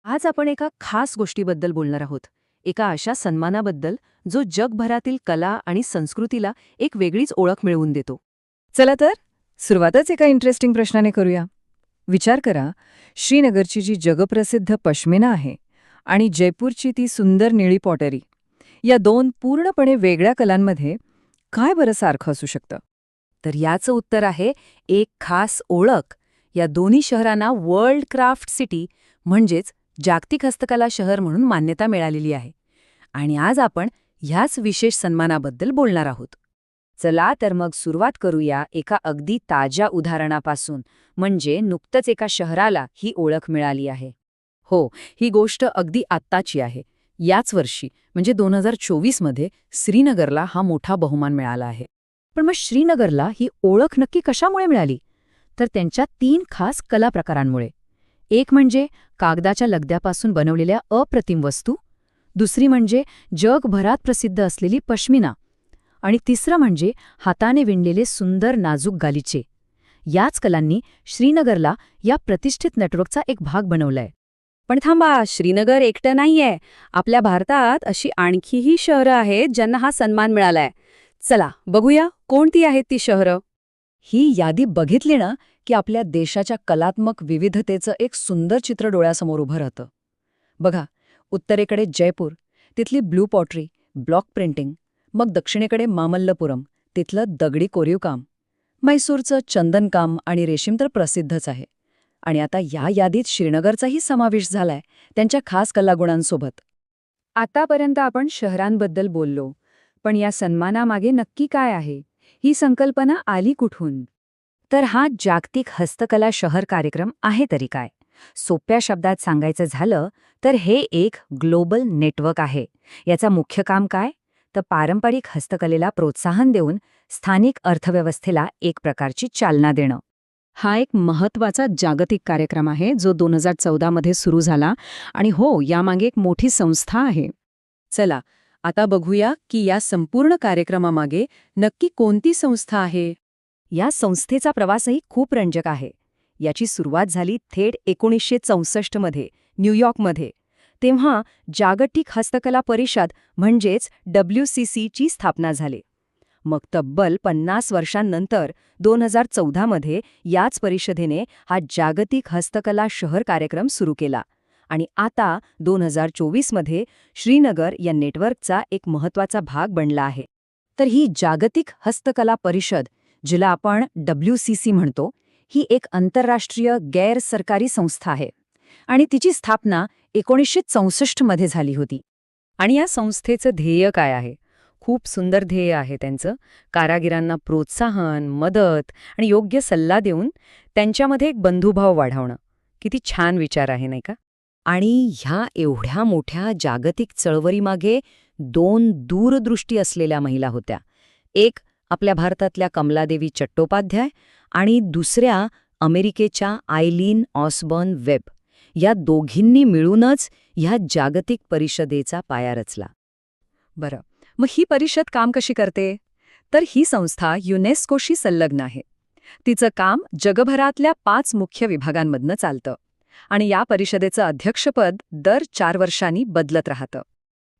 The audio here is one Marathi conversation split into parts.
आज आपण एका खास गोष्टीबद्दल बोलणार आहोत. एका अशा सन्मानाबद्दल जो जगभरातील कला आणि संस्कृतीला एक वेगळीच ओळख मिळवून देतो. चला तर सुरुवातच एका इंटरेस्टिंग प्रश्नाने करूया. विचार करा, श्रीनगरची जी जगप्रसिद्ध पश्मिना आहे आणि जयपूरची ती सुंदर निळी पॉटरी, या दोन पूर्णपणे वेगळ्या कलांमध्ये काय बरं सारखं असू शकतं? तर याचं उत्तर आहे एक खास ओळख. या दोन्ही शहरांना वर्ल्ड क्राफ्ट सिटी म्हणजेच जागतिक हस्तकला शहर म्हणून मान्यता मिळालेली आहे. आणि आज आपण ह्याच विशेष सन्मानाबद्दल बोलणार आहोत. चला तर मग सुरुवात करूया एका अगदी ताज्या उदाहरणापासून, म्हणजे नुकतंच एका शहराला ही ओळख मिळाली आहे. हो, ही गोष्ट अगदी आत्ताची आहे. याच वर्षी म्हणजे 2024 मध्ये श्रीनगरला हा मोठा बहुमान मिळाला आहे. पण मग श्रीनगरला ही ओळख नक्की कशामुळे मिळाली? तर त्यांच्या 3 खास कला प्रकारांमुळे. एक म्हणजे कागदाच्या लगद्यापासून बनवलेल्या अप्रतिम वस्तू, दुसरी म्हणजे जगभरात प्रसिद्ध असलेली पश्मिना, आणि तिसरं म्हणजे हाताने विणलेले सुंदर नाजूक गालिचे. याच कलांनी श्रीनगरला या प्रतिष्ठित नेटवर्कचा एक भाग बनवलाय. पण थांबा, श्रीनगर एकटं नाहीये. आपल्या भारतात अशी आणखीही शहरं आहेत ज्यांना हा सन्मान मिळालाय. चला बघूया कोणती आहेत ती शहरं. ही यादी बघितली ना की आपल्या देशाच्या कलात्मक विविधतेचं एक सुंदर चित्र डोळ्यासमोर उभं राहतं. बघा, उत्तरेकडे जयपूर, तिथली ब्लू पॉटरी, ब्लॉक प्रिंटिंग. मग दक्षिणेकडे मामल्लपुरम, तिथलं दगडी कोरीवकाम. मैसूरचं चंदनकाम आणि रेशीम तर प्रसिद्धच आहे. आणि आता या यादीत श्रीनगरचाही समावेश झालाय त्यांच्या खास कलागुणांसोबत. आतापर्यंत आपण शहरांबद्दल बोललो, पण या सन्मानामागे नक्की काय आहे? ही संकल्पना आली कुठून? तर हा जागतिक हस्तकला शहर कार्यक्रम आहे तरी काय? सोप्या शब्दात सांगायचं झालं तर हे एक ग्लोबल नेटवर्क आहे. याचा मुख्य काम काय? तर पारंपरिक हस्तकलेला प्रोत्साहन देऊन स्थानिक अर्थव्यवस्थेला एक प्रकारची चालना देणं. हा एक महत्त्वाचा जागतिक कार्यक्रम आहे जो 2014 मध्ये सुरू झाला. आणि हो, यामागे एक मोठी संस्था आहे. चला आता बघूया की या संपूर्ण कार्यक्रमामागे नक्की कोणती संस्था आहे. या संस्थेचा प्रवासही खूप रंजक आहे. याची सुरुवात झाली थेट 1964 मध्ये न्यूयॉर्कमध्ये. तेव्हा जागतिक हस्तकला परिषद म्हणजेच WCC ची स्थापना झाली. मग तब्बल 50 वर्षांनंतर 2014 मध्ये याच परिषदेने हा जागतिक हस्तकला शहर कार्यक्रम सुरू केला. आणि आता 2024 मध्ये श्रीनगर या नेटवर्कचा एक महत्त्वाचा भाग बनला आहे. तर ही जागतिक हस्तकला परिषद, जिला आपण WCC म्हणतो, ही एक आंतरराष्ट्रीय गैर सरकारी संस्था आहे. आणि तिची स्थापना 1964 मध्ये झाली होती. आणि या संस्थेचं ध्येय काय आहे? खूप सुंदर ध्येय आहे त्यांचं. कारागिरांना प्रोत्साहन, मदत आणि योग्य सल्ला देऊन त्यांच्यामध्ये एक बंधुभाव वाढवणं. किती छान विचार आहे, नाही का? आणि ह्या एवढ्या मोठ्या जागतिक चळवळीमागे 2 दूरदृष्टी असलेल्या महिला होत्या. एक आपल्या भारतातल्या कमलादेवी चट्टोपाध्याय आणि दुसऱ्या अमेरिकेच्या आयलीन ऑसबॉर्न वेब. या दोघींनी मिळूनच ह्या जागतिक परिषदेचा पाया रचला. बरं, मग ही परिषद काम कशी करते? तर ही संस्था युनेस्कोशी संलग्न आहे. तिचं काम जगभरातल्या 5 मुख्य विभागांमधनं चालतं. आणि या परिषदेचं अध्यक्षपद दर 4 वर्षांनी बदलत राहतं.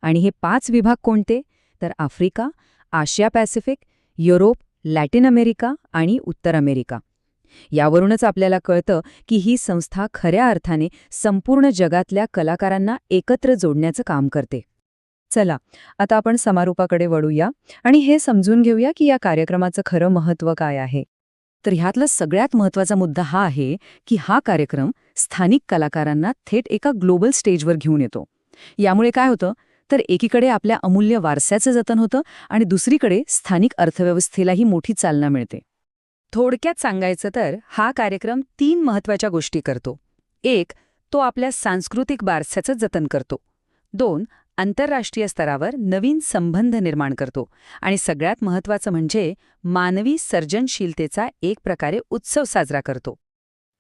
आणि हे 5 विभाग कोणते? तर आफ्रिका, आशिया पॅसिफिक, युरोप, लॅटिन अमेरिका आणि उत्तर अमेरिका. यावरूनच आपल्याला कळतं की ही संस्था खऱ्या अर्थाने संपूर्ण जगातल्या कलाकारांना एकत्र जोडण्याचं काम करते. चला आता आपण समारोपाकडे वळूया आणि हे समजून घेऊया की या कार्यक्रमाचं खरं महत्त्व काय आहे. तर ह्यातला सगळ्यात महत्त्वाचा मुद्दा हा आहे की हा कार्यक्रम स्थानिक कलाकारांना थेट एका ग्लोबल स्टेजवर घेऊन येतो. यामुळे काय होतं तर एकीकडे आपल्या अमूल्य वारशाचं जतन होतं आणि दुसरीकडे स्थानिक अर्थव्यवस्थेलाही मोठी चालना मिळते. थोडक्यात सांगायचं तर हा कार्यक्रम 3 महत्त्वाच्या गोष्टी करतो. 1. तो आपल्या सांस्कृतिक वारशाचं जतन करतो. 2. आंतरराष्ट्रीय स्तरावर नवीन संबंध निर्माण करतो. आणि सगळ्यात महत्त्वाचं म्हणजे मानवी सर्जनशीलतेचा एक प्रकारे उत्सव साजरा करतो.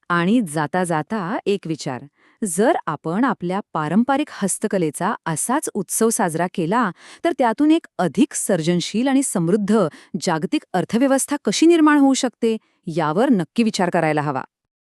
आणि जाता जाता एक विचार, जर आपण आपल्या पारंपरिक हस्तकलेचा असाच उत्सव साजरा केला तर त्यातून एक अधिक सर्जनशील आणि समृद्ध जागतिक अर्थव्यवस्था कशी निर्माण होऊ शकते यावर नक्की विचार करायला हवा.